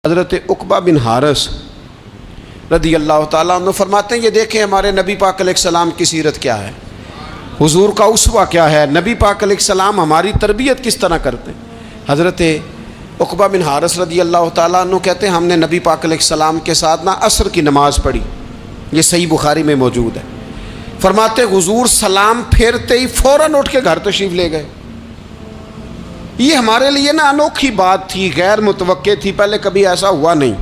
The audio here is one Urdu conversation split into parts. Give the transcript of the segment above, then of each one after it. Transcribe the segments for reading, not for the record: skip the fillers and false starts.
حضرت عقبہ بن حارث رضی اللہ تعالیٰ عنہ فرماتے ہیں یہ دیکھیں ہمارے نبی پاک علیہ السلام کی سیرت کیا ہے، حضور کا اسوہ کیا ہے، نبی پاک علیہ السلام ہماری تربیت کس طرح کرتے ہیں۔ حضرت عقبہ بن حارث رضی اللہ تعالیٰ عنہ کہتے ہیں ہم نے نبی پاک علیہ السلام کے ساتھ عصر کی نماز پڑھی، یہ صحیح بخاری میں موجود ہے۔ فرماتے حضور سلام پھیرتے ہی فوراً اٹھ کے گھر تشریف لے گئے۔ یہ ہمارے لیے انوکھی بات تھی، غیر متوقع تھی، پہلے کبھی ایسا ہوا نہیں۔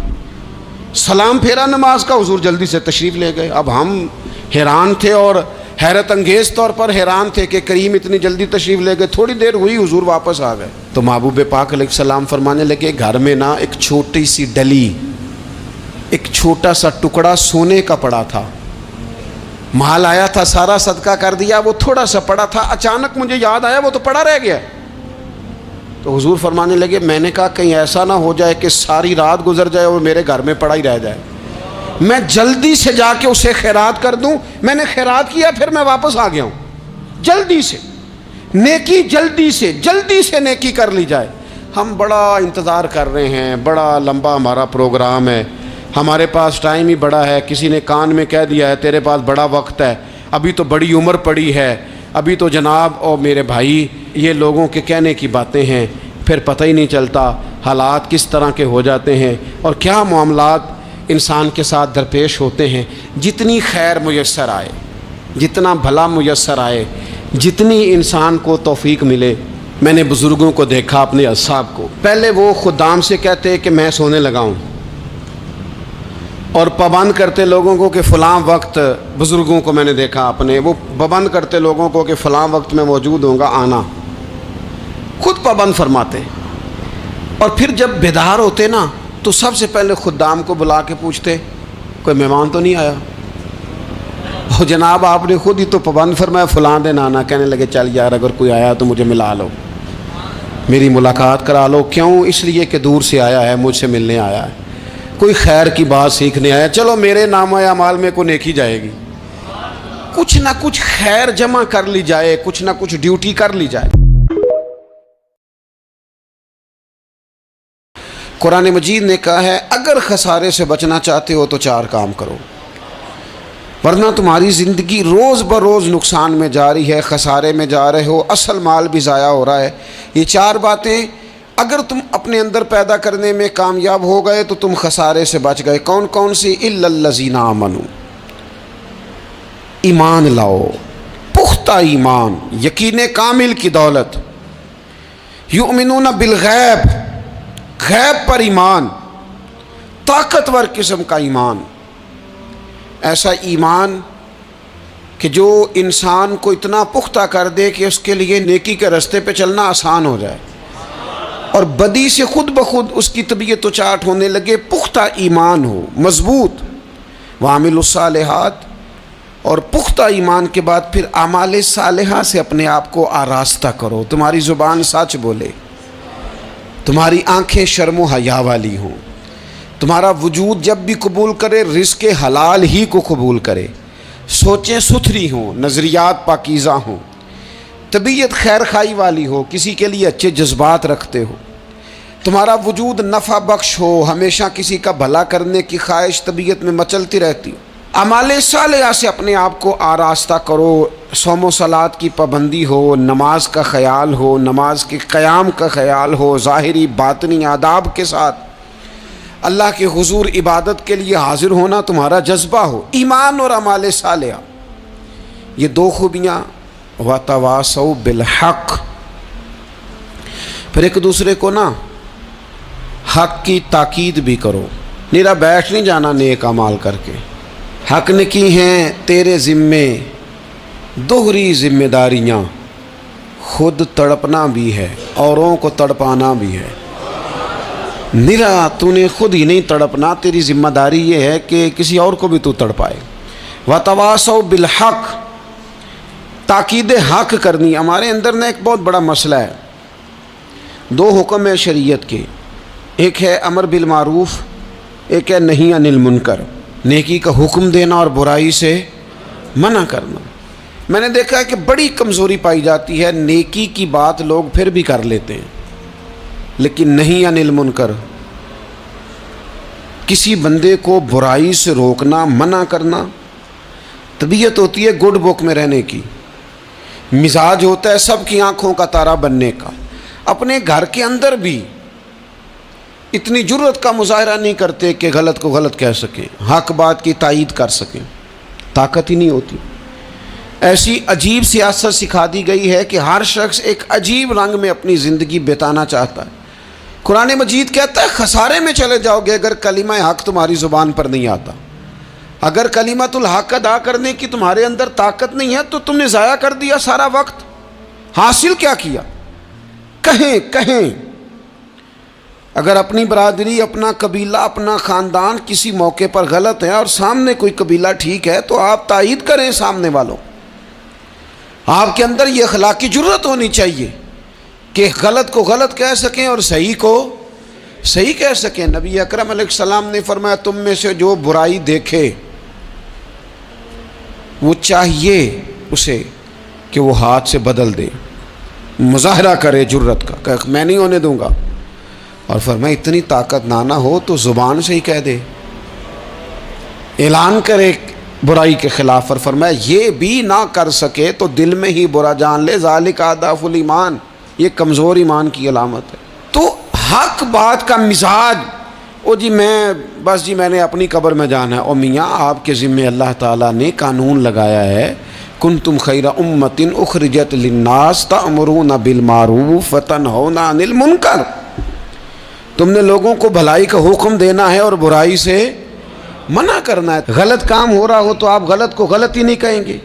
سلام پھیرا نماز کا، حضور جلدی سے تشریف لے گئے۔ اب ہم حیران تھے اور حیرت انگیز طور پر حیران تھے کہ کریم اتنی جلدی تشریف لے گئے، تھوڑی دیر ہوئی حضور واپس آ گئے۔ تو محبوب پاک علیہ السلام فرمانے لگے گھر میں ایک چھوٹی سی ڈلی، ایک چھوٹا سا ٹکڑا سونے کا پڑا تھا، مال آیا تھا سارا صدقہ کر دیا، وہ تھوڑا سا پڑا تھا، اچانک مجھے یاد آیا وہ تو پڑا رہ گیا۔ تو حضور فرمانے لگے میں نے کہا کہیں ایسا نہ ہو جائے کہ ساری رات گزر جائے اور میرے گھر میں پڑا ہی رہ جائے، میں جلدی سے جا کے اسے خیرات کر دوں۔ میں نے خیرات کیا پھر میں واپس آ گیا ہوں، جلدی سے نیکی، جلدی سے نیکی کر لی جائے۔ ہم بڑا انتظار کر رہے ہیں، بڑا لمبا ہمارا پروگرام ہے، ہمارے پاس ٹائم ہی بڑا ہے، کسی نے کان میں کہہ دیا ہے تیرے پاس بڑا وقت ہے، ابھی تو بڑی عمر پڑی ہے، ابھی تو جناب اور میرے بھائی یہ لوگوں کے کہنے کی باتیں ہیں، پھر پتہ ہی نہیں چلتا حالات کس طرح کے ہو جاتے ہیں اور کیا معاملات انسان کے ساتھ درپیش ہوتے ہیں۔ جتنی خیر میسر آئے، جتنا بھلا میسر آئے، جتنی انسان کو توفیق ملے۔ میں نے بزرگوں کو دیکھا، اپنے اصحاب کو، پہلے وہ خدام سے کہتے کہ میں سونے لگا ہوں اور پابند کرتے لوگوں کو کہ فلاں وقت، بزرگوں کو میں نے دیکھا اپنے، وہ پابند کرتے لوگوں کو کہ فلاں وقت میں موجود ہوں گا، آنا، خود پابند فرماتے۔ اور پھر جب بیدار ہوتے تو سب سے پہلے خدام کو بلا کے پوچھتے کوئی مہمان تو نہیں آیا؟ اور جناب آپ نے خود ہی تو پابند فرمایا فلاں دن آنا۔ کہنے لگے چل یار اگر کوئی آیا تو مجھے ملا لو، میری ملاقات کرا لو۔ کیوں؟ اس لیے کہ دور سے آیا ہے، مجھ سے ملنے آیا ہے، کوئی خیر کی بات سیکھنے آیا، چلو میرے نام اعمال میں کو نیکی جائے گی، کچھ نہ کچھ خیر جمع کر لی جائے، کچھ نہ کچھ ڈیوٹی کر لی جائے۔ قرآن مجید نے کہا ہے اگر خسارے سے بچنا چاہتے ہو تو 4 کام کرو، ورنہ تمہاری زندگی روز بروز نقصان میں جا رہی ہے، خسارے میں جا رہے ہو، اصل مال بھی ضائع ہو رہا ہے۔ یہ 4 باتیں اگر تم اپنے اندر پیدا کرنے میں کامیاب ہو گئے تو تم خسارے سے بچ گئے۔ کون کون سی؟ الا الذین آمنوا، ایمان لاؤ، پختہ ایمان، یقین کامل کی دولت، یؤمنون بالغیب، غیب پر ایمان، طاقتور قسم کا ایمان، ایسا ایمان کہ جو انسان کو اتنا پختہ کر دے کہ اس کے لیے نیکی کے راستے پہ چلنا آسان ہو جائے اور بدی سے خود بخود اس کی طبیعت و چاٹ ہونے لگے۔ پختہ ایمان ہو، مضبوط، وعاملوا الصالحات، اور پختہ ایمان کے بعد پھر اعمال صالحہ سے اپنے آپ کو آراستہ کرو، تمہاری زبان سچ بولے، تمہاری آنکھیں شرم و حیا والی ہوں، تمہارا وجود جب بھی قبول کرے رزق حلال ہی کو قبول کرے، سوچیں ستھری ہوں، نظریات پاکیزہ ہوں، طبیعت خیر خائی والی ہو، کسی کے لیے اچھے جذبات رکھتے ہو، تمہارا وجود نفع بخش ہو، ہمیشہ کسی کا بھلا کرنے کی خواہش طبیعت میں مچلتی رہتی ہو۔ اعمال صالحہ سے اپنے آپ کو آراستہ کرو، صوم و صلات کی پابندی ہو، نماز کا خیال ہو، نماز کے قیام کا خیال ہو، ظاہری باطنی آداب کے ساتھ اللہ کے حضور عبادت کے لیے حاضر ہونا تمہارا جذبہ ہو۔ ایمان اور اعمال صالحہ، یہ 2 خوبیاں، وَتَوَاصَوْا بِالْحَقِّ، پھر ایک دوسرے کو حق کی تاکید بھی کرو، نیرا بیٹھ نہیں جانا نیک اعمال کر کے۔ حق نے کی ہیں تیرے ذمے دوہری ذمہ داریاں، خود تڑپنا بھی ہے، اوروں کو تڑپانا بھی ہے۔ نرا تو نے خود ہی نہیں تڑپنا، تیری ذمہ داری یہ ہے کہ کسی اور کو بھی تو تڑپائے۔ وَتَوَاصَوْا بِالْحَقِّ، تاکید حق کرنی۔ ہمارے اندر ایک بہت بڑا مسئلہ ہے، 2 حکم ہے شریعت کے، ایک ہے امر بالمعروف، ایک ہے نہی عن المنکر، نیکی کا حکم دینا اور برائی سے منع کرنا۔ میں نے دیکھا ہے کہ بڑی کمزوری پائی جاتی ہے، نیکی کی بات لوگ پھر بھی کر لیتے ہیں لیکن نہی عن المنکر، کسی بندے کو برائی سے روکنا، منع کرنا، طبیعت ہوتی ہے گڈ بک میں رہنے کی، مزاج ہوتا ہے سب کی آنکھوں کا تارا بننے کا۔ اپنے گھر کے اندر بھی اتنی جرت کا مظاہرہ نہیں کرتے کہ غلط کو غلط کہہ سکیں، حق بات کی تائید کر سکیں، طاقت ہی نہیں ہوتی۔ ایسی عجیب سیاست سکھا دی گئی ہے کہ ہر شخص ایک عجیب رنگ میں اپنی زندگی بتانا چاہتا ہے۔ قرآن مجید کہتا ہے خسارے میں چلے جاؤ گے اگر کلمہ حق تمہاری زبان پر نہیں آتا۔ اگر کلمۃ الحق ادا کرنے کی تمہارے اندر طاقت نہیں ہے تو تم نے ضائع کر دیا سارا وقت، حاصل کیا کیا؟ کہیں اگر اپنی برادری، اپنا قبیلہ، اپنا خاندان کسی موقع پر غلط ہے اور سامنے کوئی قبیلہ ٹھیک ہے تو آپ تائید کریں سامنے والوں۔ آپ کے اندر یہ اخلاقی جرت ہونی چاہیے کہ غلط کو غلط کہہ سکیں اور صحیح کو صحیح کہہ سکیں۔ نبی اکرم علیہ السلام نے فرمایا تم میں سے جو برائی دیکھے وہ چاہیے اسے کہ وہ ہاتھ سے بدل دے، مظاہرہ کرے جرت کا کہ میں نہیں ہونے دوں گا، اور فرمایا اتنی طاقت نہ ہو تو زبان سے ہی کہہ دے، اعلان کرے برائی کے خلاف، اور فرمایا یہ بھی نہ کر سکے تو دل میں ہی برا جان لے، ذالک اضعف الایمان، یہ کمزور ایمان کی علامت ہے۔ تو حق بات کا مزاج، میں نے اپنی قبر میں جانا ہے، اور میاں آپ کے ذمے اللہ تعالیٰ نے قانون لگایا ہے، کنتم خیر امۃ اخرجت للناس تأمرون بالمعروف وتنہون عن المنکر، تم نے لوگوں کو بھلائی کا حکم دینا ہے اور برائی سے منع کرنا ہے۔ غلط کام ہو رہا ہو تو آپ غلط کو غلط ہی نہیں کہیں گے۔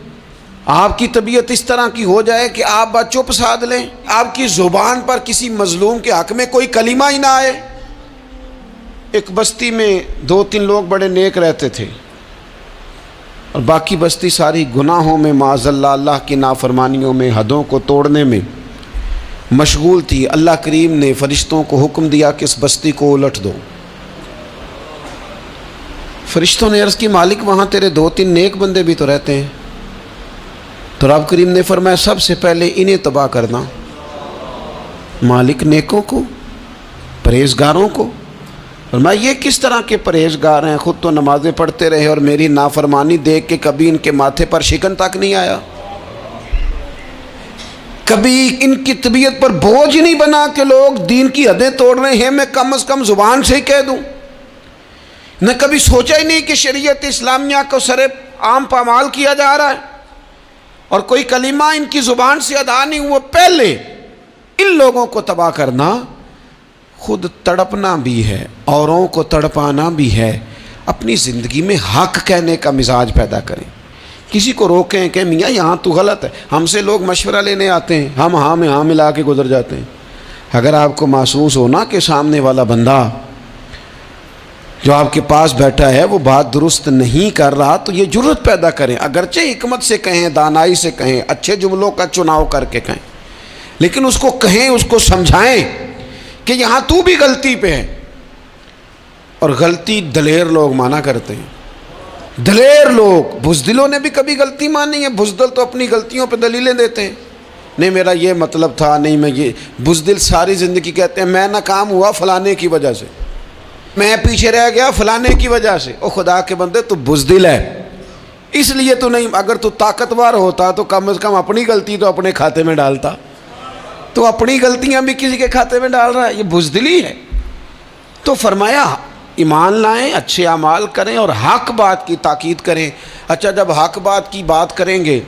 آپ کی طبیعت اس طرح کی ہو جائے کہ آپ بات چپ سادھ لیں، آپ کی زبان پر کسی مظلوم کے حق میں کوئی کلمہ ہی نہ آئے۔ ایک بستی میں 2-3 لوگ بڑے نیک رہتے تھے اور باقی بستی ساری گناہوں میں، معاذ اللہ، اللہ کی نافرمانیوں میں، حدوں کو توڑنے میں مشغول تھی۔ اللہ کریم نے فرشتوں کو حکم دیا کہ اس بستی کو الٹ دو۔ فرشتوں نے عرض کی مالک وہاں تیرے 2-3 نیک بندے بھی تو رہتے ہیں، تو رب کریم نے فرمایا سب سے پہلے انہیں تباہ کرنا۔ مالک نیکوں کو، پرہیزگاروں کو۔ فرمایا یہ کس طرح کے پرہیزگار ہیں، خود تو نمازیں پڑھتے رہے اور میری نافرمانی دیکھ کے کبھی ان کے ماتھے پر شکن تک نہیں آیا، کبھی ان کی طبیعت پر بوجھ نہیں بنا کہ لوگ دین کی حدیں توڑ رہے ہیں، میں کم از کم زبان سے ہی کہہ دوں۔ نہ کبھی سوچا ہی نہیں کہ شریعت اسلامیہ کو سر عام پامال کیا جا رہا ہے اور کوئی کلمہ ان کی زبان سے ادا نہیں ہوا۔ پہلے ان لوگوں کو تباہ کرنا، خود تڑپنا بھی ہے، اوروں کو تڑپانا بھی ہے، اپنی زندگی میں حق کہنے کا مزاج پیدا کریں۔ کسی کو روکیں کہ میاں یہاں تو غلط ہے، ہم سے لوگ مشورہ لینے آتے ہیں، ہم ہاں میں ہاں ملا کے گزر جاتے ہیں۔ اگر آپ کو محسوس ہونا کہ سامنے والا بندہ جو آپ کے پاس بیٹھا ہے وہ بات درست نہیں کر رہا تو یہ جرت پیدا کریں، اگرچہ حکمت سے کہیں، دانائی سے کہیں، اچھے جملوں کا چناؤ کر کے کہیں، لیکن اس کو کہیں، اس کو سمجھائیں کہ یہاں تو بھی غلطی پہ ہے۔ اور غلطی دلیر لوگ مانا کرتے ہیں، دلیر لوگ، بزدلوں نے بھی کبھی غلطی مانی ہے۔ بزدل تو اپنی غلطیوں پہ دلیلیں دیتے ہیں، نہیں میرا یہ مطلب تھا، نہیں میں یہ۔ بزدل ساری زندگی کہتے ہیں میں ناکام ہوا فلانے کی وجہ سے، میں پیچھے رہ گیا فلانے کی وجہ سے۔ او خدا کے بندے تو بزدل ہے، اس لیے تو نہیں، اگر تو طاقتور ہوتا تو کم از کم اپنی غلطی تو اپنے کھاتے میں ڈالتا، تو اپنی غلطیاں بھی کسی کے کھاتے میں ڈال رہا ہے، یہ بزدلی ہے۔ تو فرمایا ایمان لائیں، اچھے اعمال کریں اور حق بات کی تاکید کریں۔ اچھا جب حق بات کی بات کریں گے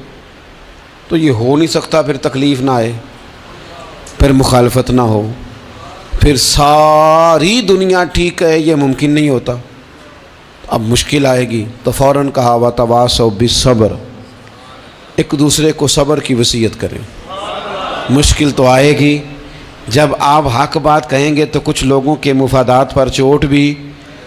تو یہ ہو نہیں سکتا پھر تکلیف نہ آئے، پھر مخالفت نہ ہو، پھر ساری دنیا ٹھیک ہے، یہ ممکن نہیں ہوتا۔ اب مشکل آئے گی تو فوراً کہا وَتَوَاصَوْا بِالصَّبْرِ، ایک دوسرے کو صبر کی وصیت کریں۔ مشکل تو آئے گی، جب آپ حق بات کہیں گے تو کچھ لوگوں کے مفادات پر چوٹ بھی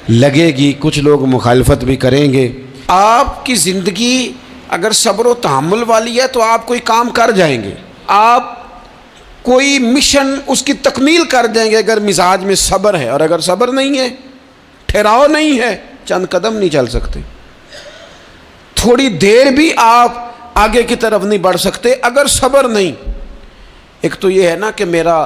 لگے گی، کچھ لوگ مخالفت بھی کریں گے۔ آپ کی زندگی اگر صبر و تحمل والی ہے تو آپ کوئی کام کر جائیں گے، آپ کوئی مشن اس کی تکمیل کر دیں گے اگر مزاج میں صبر ہے، اور اگر صبر نہیں ہے، ٹھہراؤ نہیں ہے، چند قدم نہیں چل سکتے، تھوڑی دیر بھی آپ آگے کی طرف نہیں بڑھ سکتے اگر صبر نہیں۔ ایک تو یہ ہے نا کہ میرا